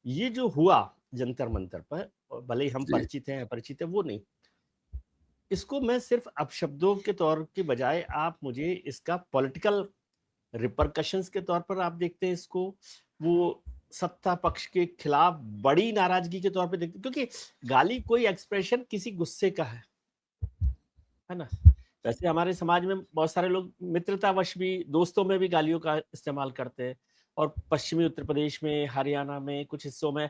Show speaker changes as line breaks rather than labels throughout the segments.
ये जो हुआ जंतर मंतर पर, भले ही हम
जी।
परिचित हैं अपरिचित है वो नहीं, इसको मैं सिर्फ अपशब्दों के तौर के बजाय आप मुझे इसका पॉलिटिकल रिपरकशंस के तौर पर आप देखते हैं इसको, वो सत्ता पक्ष के खिलाफ बड़ी नाराजगी के तौर पे देखते, क्योंकि गाली कोई एक्सप्रेशन किसी गुस्से का है ना। वैसे हमारे समाज में बहुत सारे लोग मित्रतावश भी, दोस्तों में भी गालियों का इस्तेमाल करते हैं, और पश्चिमी उत्तर प्रदेश में, हरियाणा में, कुछ हिस्सों में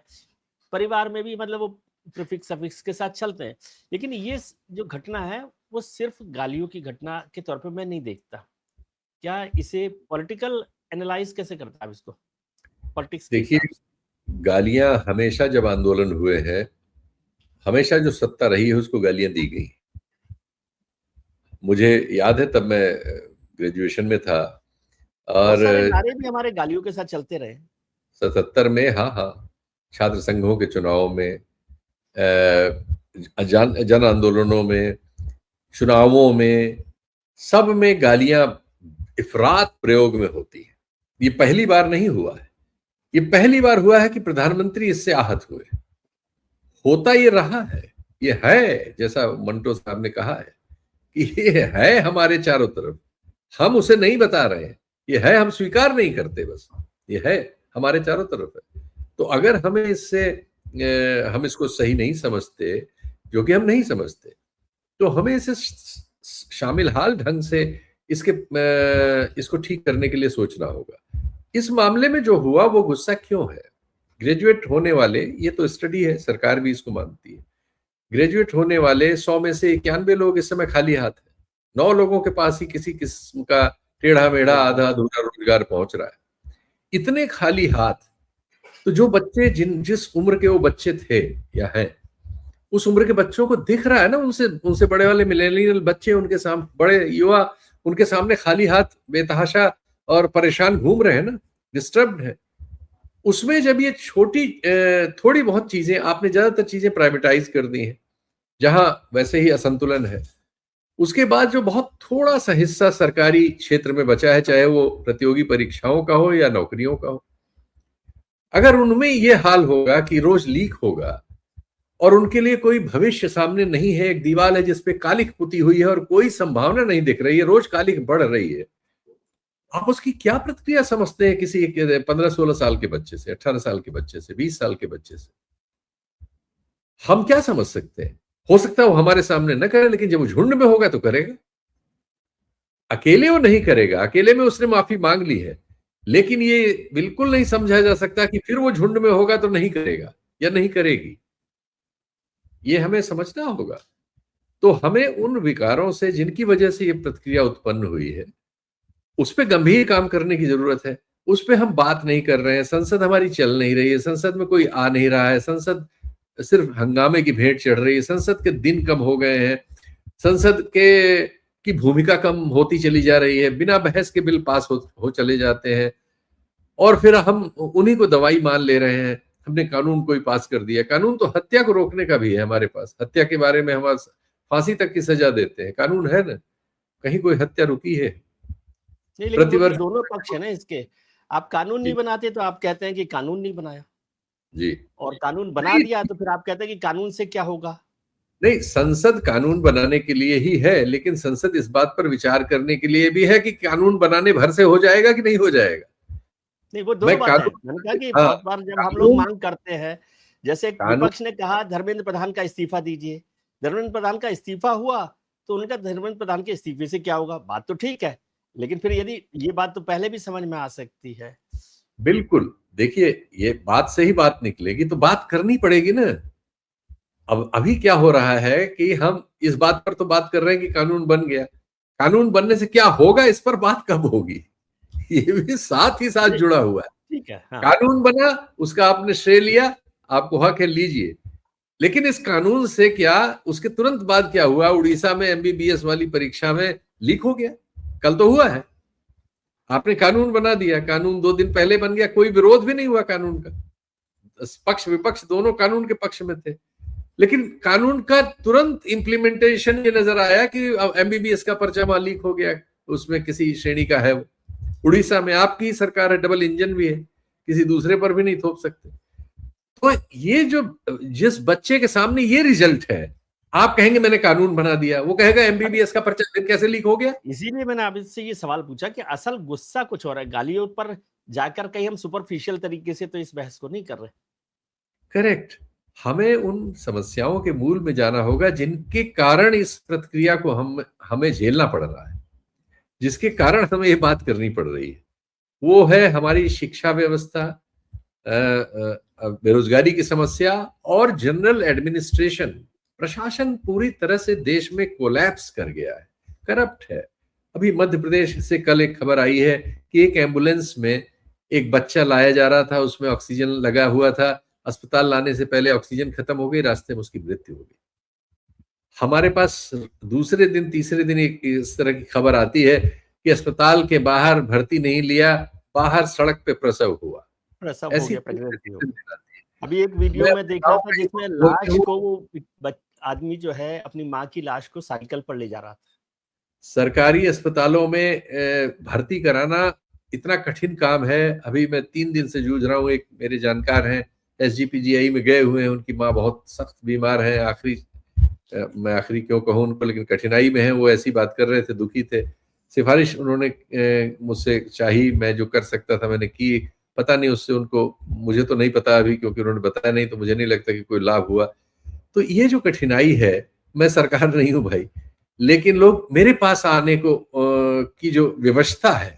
परिवार में भी मतलब वो प्रीफिक्स अफिक्स के साथ चलते हैं। लेकिन ये जो घटना है वो सिर्फ गालियों की घटना के तौर पे मैं नहीं देखता। क्या इसे पॉलिटिकल एनालाइज कैसे करता है इसको पॉलिटिक्स के
देखिए,
हिसाब से?
गालियां हमेशा जब आंदोलन हुए हैं, हमेशा जो सत्ता रही है उसको गालियां दी गई। मुझे याद है तब मैं ग्रेजुएशन में था,
बहुत
और
सारे नारे भी हमारे गालियों के साथ चलते रहे।
77 में, हाँ हाँ, छात्र संघों के चुनाव में, जन आंदोलनों में, चुनावों में, सब में गालियां इफरात प्रयोग में होती है। ये पहली बार नहीं हुआ है। ये पहली बार हुआ है कि प्रधानमंत्री इससे आहत हुए। होता ये रहा है, ये है, जैसा मंटो साहब ने कहा है कि ये है हमारे चारों तरफ, हम उसे नहीं बता रहे हैं, ये है, हम स्वीकार नहीं करते, बस ये है, हमारे चारों तरफ है। तो अगर हमें इससे हम इसको सही नहीं समझते, जो कि हम नहीं समझते, तो हमें इसे शामिल हाल ढंग से इसको ठीक करने के लिए सोचना होगा। इस मामले में जो हुआ वो गुस्सा क्यों है? ग्रेजुएट होने वाले, ये तो स्टडी है, सरकार भी इसको मानती है, ग्रेजुएट होने वाले 100 में से 91 लोग इस समय खाली हाथ है। 9 लोगों के पास ही किसी किस्म का टेढ़ा मेढ़ा आधा अधूरा रोजगार पहुंच रहा है। इतने खाली हाथ, तो जो बच्चे जिस उम्र के वो बच्चे थे या हैं, उस उम्र के बच्चों को दिख रहा है ना, उनसे उनसे बड़े वाले मिलेनियल बच्चे उनके सामने, बड़े युवा उनके सामने खाली हाथ बेतहाशा और परेशान घूम रहे हैं ना, डिस्टर्ब्ड है। उसमें जब ये छोटी थोड़ी बहुत चीजें, आपने ज्यादातर चीजें प्राइवेटाइज कर दी हैं जहां वैसे ही असंतुलन है, उसके बाद जो बहुत थोड़ा सा हिस्सा सरकारी क्षेत्र में बचा है, चाहे वो प्रतियोगी परीक्षाओं का हो या नौकरियों का हो, अगर उनमें ये हाल होगा कि रोज लीक होगा और उनके लिए कोई भविष्य सामने नहीं है, एक दीवार है जिसपे कालिख पुती हुई है और कोई संभावना नहीं दिख रही है, रोज कालिख बढ़ रही है, आप उसकी क्या प्रतिक्रिया समझते हैं किसी 15-16 साल के बच्चे से, 18 साल के बच्चे से, 20 साल के बच्चे से? हम क्या समझ सकते हैं? हो सकता है वो हमारे सामने न करे, लेकिन जब वो झुंड में होगा तो करेगा। अकेले वो नहीं करेगा, अकेले में उसने माफी मांग ली है, लेकिन ये बिल्कुल नहीं समझा जा सकता कि फिर वो झुंड में होगा तो नहीं करेगा या नहीं करेगी। ये हमें समझना होगा। तो हमें उन विकारों से जिनकी वजह से ये प्रतिक्रिया उत्पन्न हुई है, उस पर गंभीर काम करने की जरूरत है। उस पर हम बात नहीं कर रहे हैं, संसद हमारी चल नहीं रही है, संसद में कोई आ नहीं रहा है, संसद सिर्फ हंगामे की भेंट चढ़ रही है, संसद के दिन कम हो गए हैं, संसद के की भूमिका कम होती चली जा रही है, बिना बहस के बिल पास हो चले जाते हैं, और फिर हम उन्हीं को दवाई मान ले रहे हैं। हमने कानून कोई पास कर दिया, कानून तो हत्या को रोकने का भी है हमारे पास, हत्या के बारे में हम फांसी तक की सजा देते हैं, कानून है ना, कहीं कोई हत्या रुकी है?
नहीं, लेकिन वो तो
प्रतिवर्ष
दोनों पक्ष है ना इसके। आप कानून नहीं
जी,
बनाते तो आप कहते हैं कि कानून नहीं बनाया,
जी।
और कानून बना
नहीं,
दिया तो फिर आप कहते हैं कि कानून से क्या होगा।
नहीं, संसद कानून बनाने के लिए ही है, लेकिन संसद इस बात पर विचार करने के लिए भी है कि कानून बनाने भर से हो जाएगा कि नहीं हो जाएगा।
नहीं, वो दोनों
मैं
बातें हैं। मैंने कहा
कानून,
कि
हाँ,
बहुत बार जब हम लोग
कानून,
मांग करते हैं, जैसे
कानून,
विपक्ष ने कहा धर्मेंद्र प्रधान का इस्तीफा दीजिए, धर्मेंद्र प्रधान का इस्तीफा हुआ, तो उनका धर्मेंद्र प्रधान के इस्तीफे से क्या होगा? बात तो ठीक है, लेकिन फिर यदि ये बात तो पहले भी समझ में आ सकती है।
बिल्कुल। देखिए, ये बात से ही बात निकलेगी तो बात करनी पड़ेगी ना। अब अभी क्या हो रहा है कि हम इस बात पर तो बात कर रहे हैं कि कानून बन गया, कानून बनने से क्या होगा इस पर बात कब होगी? ये भी साथ ही साथ
नहीं,
जुड़ा हुआ है।
ठीक है, हाँ।
कानून बना, उसका आपने श्रेय लिया, आपको हक है, लीजिए। लेकिन इस कानून से क्या, उसके तुरंत बाद क्या हुआ? उड़ीसा में एमबीबीएस वाली परीक्षा में लीक हो गया, कल तो हुआ है। आपने कानून बना दिया, कानून 2 दिन पहले बन गया, कोई विरोध भी नहीं हुआ कानून का, पक्ष विपक्ष दोनों कानून के पक्ष में थे। लेकिन कानून का तुरंत इंप्लीमेंटेशन ये नजर आया कि एमबीबीएस का पर्चा लीक हो गया, उसमें किसी श्रेणी का है वो। उड़ीसा में आपकी सरकार है, डबल इंजन भी है, किसी दूसरे पर भी नहीं थोप सकते। तो ये जो जिस बच्चे के सामने ये रिजल्ट है, आप कहेंगे मैंने कानून बना दिया, वो कहेगा एमबीबीएस का पर्चा फिर कैसे लीक हो गया?
इसीलिए मैंने आपसे ये सवाल पूछा कि असल गुस्सा कुछ और है, गालियों पर जाकर कहीं हम सुपरफिशियल तरीके से तो इस बहस को नहीं कर रहे।
करेक्ट। हमें उन समस्याओं के मूल में जाना होगा जिनके कारण इस प्रतिक्रिया को हमें झेलना पड़ रहा है, जिसके कारण हमें ये बात करनी पड़ रही है। वो है हमारी शिक्षा व्यवस्था, बेरोजगारी की समस्या और जनरल एडमिनिस्ट्रेशन। प्रशासन पूरी तरह से देश में कोलैप्स कर गया है, करप्ट है। अभी मध्य प्रदेश से कल एक खबर आई है कि एक एम्बुलेंस में एक बच्चा लाया जा रहा था, उसमें ऑक्सीजन लगा हुआ था, अस्पताल लाने से पहले ऑक्सीजन खत्म हो गई, रास्ते में उसकी मृत्यु हो गई। हमारे पास दूसरे दिन तीसरे दिन एक इस तरह की खबर आती है कि अस्पताल के बाहर भर्ती नहीं लिया, बाहर सड़क पे प्रसव हुआ।
प्रसव हो
ऐसी
गया, प्रेगनेंसी हो गई।
दिखाती
अभी एक वीडियो
मैं
में देख रहा था जिसमें लाश
बताऊं,
को वो आदमी जो है अपनी माँ की लाश को साइकिल पर ले जा रहा था।
सरकारी अस्पतालों में भर्ती कराना इतना कठिन काम है। अभी मैं 3 दिन से जूझ रहा हूँ। एक मेरे जानकार हैं, एसजीपीजीआई में गए हुए हैं, उनकी माँ बहुत सख्त बीमार है, मैं आखिरी क्यों कहूँ उनको, लेकिन कठिनाई में है। वो ऐसी बात कर रहे थे, दुखी थे। सिफारिश उन्होंने मुझसे चाही, मैं जो कर सकता था मैंने की। पता नहीं उससे उनको, मुझे तो नहीं पता अभी, क्योंकि उन्होंने बताया नहीं, तो मुझे नहीं लगता कि कोई लाभ हुआ। तो ये जो कठिनाई है, मैं सरकार नहीं हूं भाई, लेकिन लोग मेरे पास आने को की जो व्यवस्था है,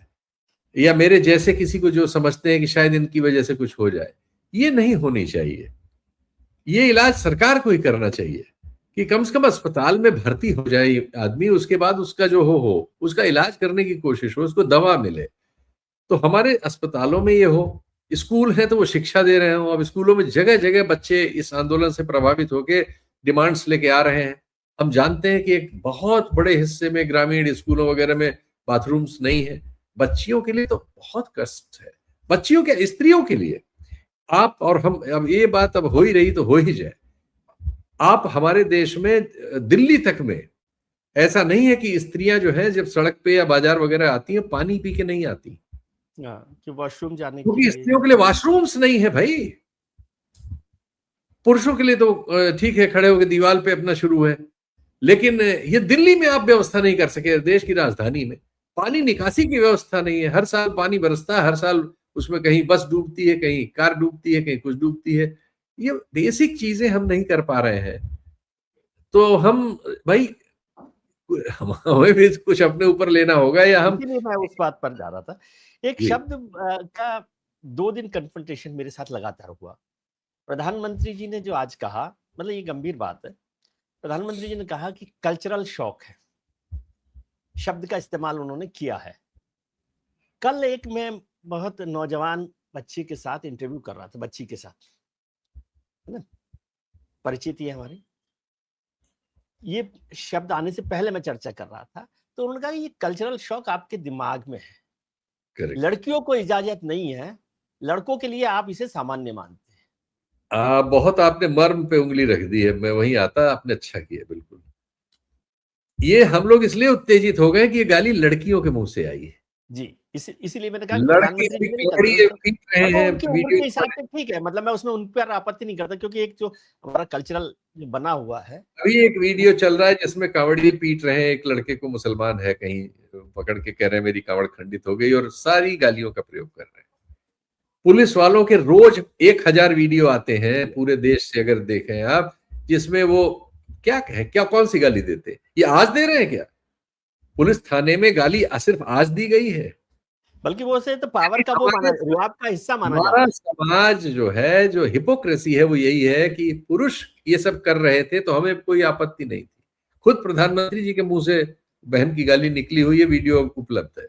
या मेरे जैसे किसी को जो समझते हैं कि शायद इनकी वजह से कुछ हो जाए, ये नहीं होनी चाहिए। ये इलाज सरकार को ही करना चाहिए कि कम से कम अस्पताल में भर्ती हो जाए आदमी, उसके बाद उसका जो हो उसका इलाज करने की कोशिश हो, उसको दवा मिले। तो हमारे अस्पतालों में ये हो, स्कूल है तो वो शिक्षा दे रहे हो। अब स्कूलों में जगह जगह बच्चे इस आंदोलन से प्रभावित होकर डिमांड्स लेके आ रहे हैं। हम जानते हैं कि एक बहुत बड़े हिस्से में ग्रामीण स्कूलों वगैरह में बाथरूम्स नहीं है। बच्चियों के लिए तो बहुत कष्ट है, बच्चियों के, स्त्रियों के लिए। आप और हम, अब ये बात अब हो ही रही तो हो ही जाए। आप हमारे देश में दिल्ली तक में ऐसा नहीं है कि स्त्रियां जो है जब सड़क पे या बाजार वगैरह आती हैं पानी पी के नहीं आती,
कि वॉशरूम जाने के
क्योंकि
लिए।
स्त्रियों के लिए वॉशरूम्स नहीं है भाई। पुरुषों के लिए तो ठीक है, खड़े होकर दीवार पे अपना शुरू है, लेकिन ये दिल्ली में आप व्यवस्था नहीं कर सके। देश की राजधानी में पानी निकासी की व्यवस्था नहीं है। हर साल पानी बरसता है, हर साल उसमें कहीं बस डूबती है, कहीं कार डूबती है, कहीं कुछ डूबती है। ये बेसिक चीजें हम नहीं कर पा रहे हैं। तो हम भाई, हमें भी कुछ अपने ऊपर लेना होगा, या हम।
इसीलिए मैं उस बात पर जा रहा था। एक शब्द का 2 दिन कन्फ्रंटेशन मेरे साथ लगातार हुआ। प्रधानमंत्री जी ने जो आज कहा, मतलब ये गंभीर बात है। प्रधानमंत्री जी ने कहा कि कल्चरल शॉक है, शब्द का इस्तेमाल उन्होंने किया है। कल एक मैं बहुत नौजवान बच्चे के साथ इंटरव्यू कर रहा था, बच्ची के साथ, है ना, परिचित है हमारी। ये शब्द आने से पहले मैं चर्चा कर रहा था, तो उन्होंने कहा ये कल्चरल शॉक आपके दिमाग में है,
करेक्ट।
लड़कियों को इजाजत नहीं है, लड़कों के लिए आप इसे सामान्य मानते हैं।
बहुत आपने मर्म पे उंगली रख दी है, मैं वहीं आता, आपने अच्छा किया। बिल्कुल, ये हम लोग इसलिए उत्तेजित हो गए कि ये गाली लड़कियों के मुंह से आई है।
जी, इसीलिए मैंने कहा कि
लड़के
प्रधानमंत्री
भी
जी ने
कौड़ी
कल्चरल शॉक,
पीट रहे
और वो
हैं
उनकी उम्र
वीडियो
के हिसाब
पर।
से ठीक है, मतलब मैं उसमें उन पर आपत्ति नहीं करता, क्योंकि एक जो हमारा कल्चरल जो बना हुआ है।
अभी एक वीडियो चल रहा है जिसमें कांवड़ी पीट रहे हैं एक लड़के को, मुसलमान है, कहीं पकड़ के कह रहे हैं मेरी कांवड़ खंडित हो गई, और सारी गालियों का प्रयोग कर रहे हैं। पुलिस वालों के रोज 1000 वीडियो आते हैं पूरे देश से, अगर देखें आप, जिसमें वो क्या कहें, क्या कौन सी गाली देते हैं। ये आज दे रहे हैं क्या? पुलिस थाने में गाली सिर्फ आज दी गई है,
बल्कि वो से तो पावर का वो माना, रुआब का हिस्सा माना जाता
हमारा
है।
समाज जो है, जो हिपोक्रेसी है, वो यही है कि पुरुष ये सब कर रहे थे तो हमें कोई आपत्ति नहीं थी। खुद प्रधानमंत्री जी के मुंह से बहन की गाली निकली हुई है, वीडियो उपलब्ध है।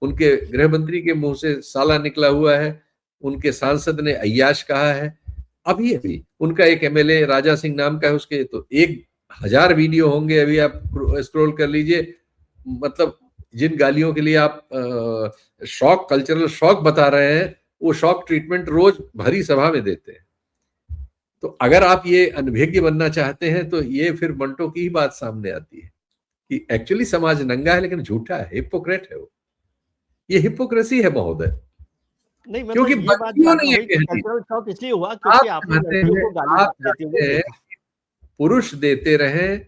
उनके गृह मंत्री के मुंह से साला निकला हुआ है, उनके सांसद ने अय्याश कहा है। अभी अभी उनका एक एमएलए राजा सिंह नाम का है, उसके तो 1000 वीडियो होंगे, अभी आप स्क्रॉल कर लीजिए। मतलब जिन गालियों के लिए आप शॉक, कल्चरल शॉक बता रहे हैं, वो शॉक ट्रीटमेंट रोज भरी सभा में देते हैं। तो अगर आप ये अनभिज्ञ बनना चाहते हैं तो ये फिर मंटो की ही बात सामने आती है कि एक्चुअली समाज नंगा है लेकिन झूठा है, हिपोक्रेट है वो। ये हिपोक्रेसी है महोदय।
नहीं मतलब
क्योंकि
ये बात
बच्चियों
जानना
ने ये
हुई कि
कह दी।
कल्चरल शॉक इसलिए हुआ
आप
क्योंकि आपने
चाहते
लड़कियों
हैं,
को गाली
आप
देते हुए
चाहते हैं
देखा।
पुरुष देते रहें,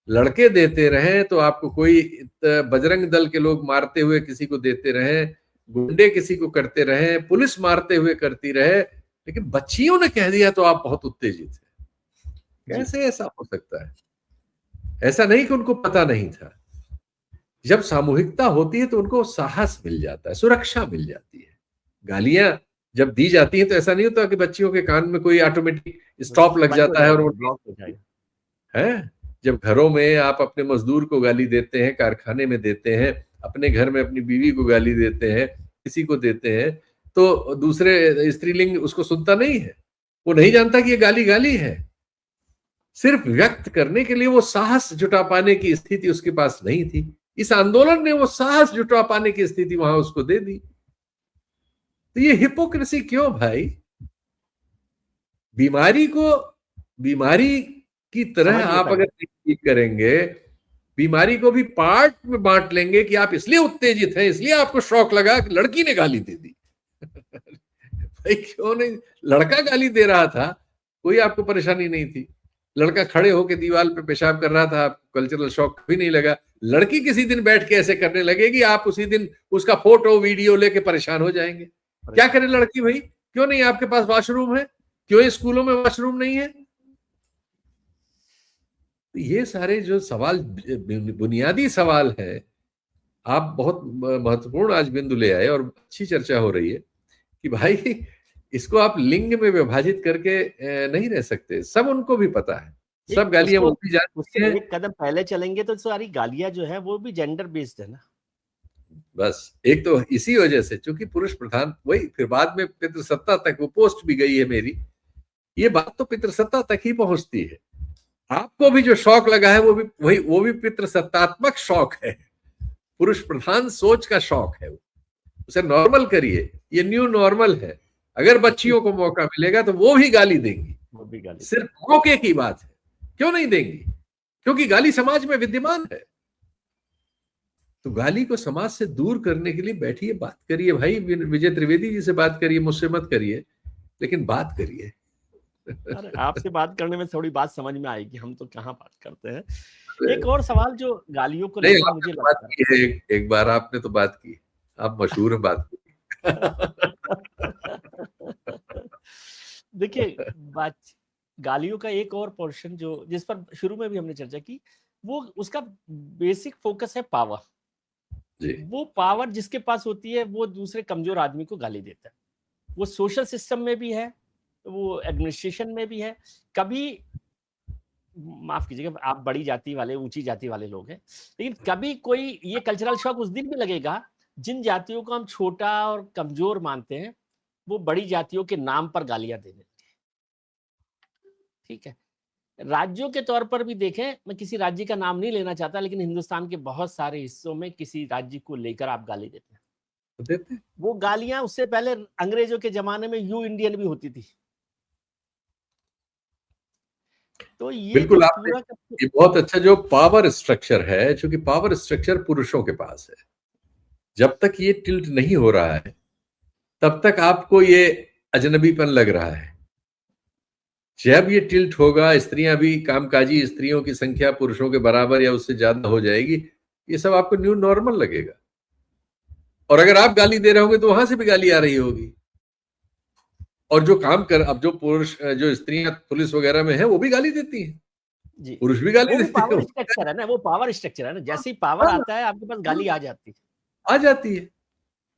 लड़के देते रहें, तो आपको कोई बजरंग दल के लोग मारते हुए किसी को देते रहें, गुंडे किसी को करते रहें, पुलिस मारते हुए करती रहे, लेकिन बच्चियों ने कह दिया तो आप बहुत उत्तेजित हैं।
जी
कैसे ऐसा हो सकता है? ऐसा नहीं कि उनको पता नहीं था। जब सामूहिकता होती है तो उनको साहस मिल जाता है, सुरक्षा मिल जाती है। गालियां जब दी जाती हैं तो ऐसा नहीं होता कि बच्चियों के कान में कोई ऑटोमेटिक स्टॉप लग
बंद हो
जाता है और वो
जाएगा, ब्लॉक हो जाएगा।
है। जब घरों में आप अपने मजदूर को गाली देते हैं, कारखाने में देते हैं, अपने घर में अपनी बीवी को गाली देते हैं, किसी को देते हैं, तो दूसरे स्त्रीलिंग उसको सुनता नहीं है, वो नहीं जानता कि ये गाली गाली है। सिर्फ व्यक्त करने के लिए वो साहस जुटा पाने की स्थिति उसके पास नहीं थी। इस आंदोलन ने वो साहस जुटा पाने की स्थिति वहां उसको दे दी। तो ये हिपोक्रेसी क्यों भाई? बीमारी को बीमारी की तरह
समझ
आप
लेता
अगर
है।
ठीक करेंगे, बीमारी को भी पार्ट में बांट लेंगे कि आप इसलिए उत्तेजित हैं, इसलिए आपको शौक लगा कि लड़की ने गाली दे दी। भाई क्यों नहीं? लड़का गाली दे रहा था, कोई आपको परेशानी नहीं थी। लड़का खड़े होकर दीवार पे पेशाब कर रहा था, आपको कल्चरल शॉक भी नहीं लगा। लड़की किसी दिन बैठ के ऐसे करने लगेगी, आप उसी दिन उसका फोटो वीडियो लेके परेशान हो जाएंगे। क्या करे लड़की भाई? क्यों नहीं आपके पास वॉशरूम है? क्यों स्कूलों में वॉशरूम नहीं है? ये सारे जो सवाल, बुनियादी सवाल है, आप बहुत महत्वपूर्ण आज बिंदु ले आए और अच्छी चर्चा हो रही है कि भाई इसको आप लिंग में विभाजित करके नहीं रह सकते। सब उनको भी पता है, सब गालियां बोलती जाती
उससे
हैं।
एक कदम पहले चलेंगे तो सारी गालियां जो है वो भी जेंडर बेस्ड है ना।
बस एक तो इसी वजह से, चूंकि पुरुष प्रधान, वही फिर बाद में पितृसत्ता तक वो पोस्ट भी गई है मेरी, ये बात तो पितृसत्ता तक ही पहुंचती है। आपको भी जो शौक लगा है वो भी पितृसत्तात्मक शौक है, पुरुष प्रधान सोच का शौक है। उसे नॉर्मल करिए, ये न्यू नॉर्मल है। अगर बच्चियों को मौका मिलेगा तो वो भी गाली देंगी,
वो भी गाली।
सिर्फ मौके की बात है। क्यों नहीं देंगी? क्योंकि गाली समाज में विद्यमान है। तो गाली को समाज से दूर करने के लिए बैठिए, बात करिए भाई। विजय त्रिवेदी जी से बात करिए, मुझसे मत करिए, लेकिन बात करिए।
अरे आपसे बात करने में थोड़ी बात समझ में आएगी, हम तो कहाँ बात करते हैं। एक और सवाल जो गालियों को
नहीं,
लेकर
आपने
मुझे
तो बात
लगता है,
की है, एक बार आपने तो बात की, आप मशहूर हैं बात की।
देखिए बात, गालियों का एक और पोर्शन जो जिस पर शुरू में भी हमने चर्चा की, वो उसका बेसिक फोकस है पावर।
जी,
वो पावर जिसके पास होती है वो दूसरे कमजोर आदमी को गाली देता है। वो सोशल सिस्टम में भी है, वो एडमिनिस्ट्रेशन में भी है। कभी माफ कीजिएगा, आप बड़ी जाति वाले, ऊंची जाति वाले लोग हैं, लेकिन कभी कोई ये कल्चरल शॉक उस दिन भी लगेगा जिन जातियों को हम छोटा और कमजोर मानते हैं, वो बड़ी जातियों के नाम पर गालियां देने लगे। ठीक है, राज्यों के तौर पर भी देखें, मैं किसी राज्य का नाम नहीं लेना चाहता, लेकिन हिंदुस्तान के बहुत सारे हिस्सों में किसी राज्य को लेकर आप गाली देते हैं,
तो देते हैं।
वो गालियां उससे पहले अंग्रेजों के जमाने में यू इंडियन भी होती थी। तो ये
बिल्कुल
जो
आपने,
पूरा का
ये बहुत अच्छा जो पावर स्ट्रक्चर है, क्योंकि पावर स्ट्रक्चर पुरुषों के पास है। जब तक ये टिल्ट नहीं हो रहा है तब तक आपको ये अजनबीपन लग रहा है। जब ये टिल्ट होगा, स्त्रियां भी, कामकाजी स्त्रियों की संख्या पुरुषों के बराबर या उससे ज्यादा हो जाएगी, ये सब आपको न्यू नॉर्मल लगेगा। और अगर आप गाली दे रहे होंगे तो वहां से भी गाली आ रही होगी। और जो काम कर, अब जो पुरुष, जो स्त्रियां पुलिस वगैरह में है, वो भी गाली देती हैं,
जी,
पुरुष भी गाली
वो भी
देते
पावर
हैं।
स्ट्रक्चर है ना, वो पावर स्ट्रक्चर है ना, जैसे ही पावर
हाँ,
आता है आपके पास गाली आ जाती है।
आ जाती है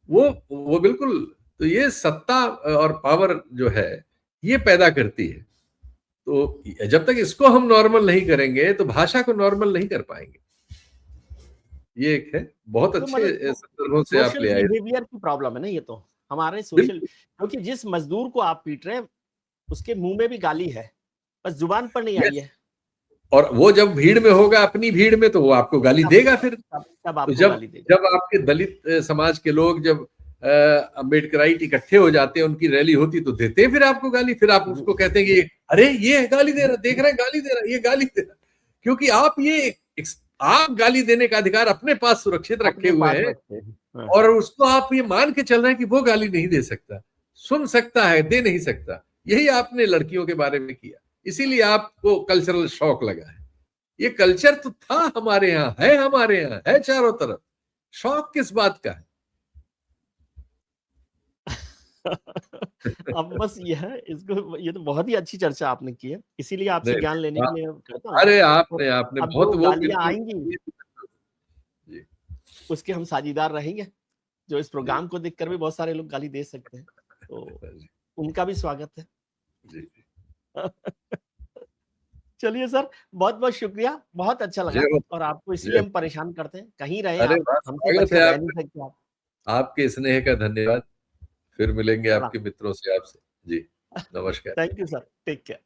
वो बिल्कुल। तो ये सत्ता और पावर जो है ये पैदा करती है। तो जब तक इसको हम नॉर्मल नहीं करेंगे तो भाषा को नॉर्मल नहीं कर पाएंगे। ये एक है, बहुत
तो
अच्छे
मतलब
संदर्भों से आप
सोशल
ले आए।
बिहेवियर की प्रॉब्लम है ना ये, तो हमारे सोशल,
बिल्कुल।
क्योंकि जिस मजदूर को आप पीट रहे हैं उसके मुंह में भी गाली है, बस जुबान पर नहीं आई
यस,
है।
और वो जब भीड़ में होगा, अपनी भीड़ में, तो वो आपको गाली देगा फिर।
तब
तो
आपको
जब
गाली देगा।
जब आपके दलित समाज के लोग जब अम्बेडकराइट इकट्ठे हो जाते हैं, उनकी रैली होती, तो देते हैं फिर आपको गाली। फिर आप उसको कहते हैं कि अरे ये गाली दे रहा, देख रहे हैं गाली दे रहा, ये गाली दे रहा। क्योंकि आप गाली देने का अधिकार अपने पास सुरक्षित रखे
अपने
हुए
पास
हैं।
रखते हैं। हाँ,
और उसको आप ये मान के चल रहे हैं कि वो गाली नहीं दे सकता, सुन सकता है, दे नहीं सकता। यही आपने लड़कियों के बारे में किया, इसीलिए आपको कल्चरल शॉक लगा है। ये कल्चर तो था हमारे यहाँ, है हमारे यहाँ, है चारों तरफ, शौक किस बात का है?
अब बस ये है, इसको ये तो बहुत ही अच्छी चर्चा आपने की है, इसीलिए आपसे
नहीं
ज्ञान
नहीं,
लेने के लिए कहता हूँ।
अरे
तो
आपने आपने
अब
बहुत
जो
वो
गालियां
बिल्कुल
आएंगी
जी
उसके हम साझीदार रहेंगे। जो इस
जी
प्रोग्राम को देखकर भी बहुत सारे लोग गाली दे सकते हैं, तो
जी
उनका भी स्वागत है।
जी
चलिए सर, बहुत बहुत शुक्रिया, बहुत अच्छा
जय
लगा।
हो,
और आपको
जय
इसीलिए हम
हो।
परेशान करते हैं, कहीं रहे
अरे
आप,
वाह,
हमसे
स्वागत
बच के
है
रह नहीं
आपका,
सकते आप।
आपके स्नेह का धन्यवाद। फिर मिलेंगे
प्रणाम।
आपके मित्रों से आपसे। जी, नमस्कार।
Thank you sir, take care.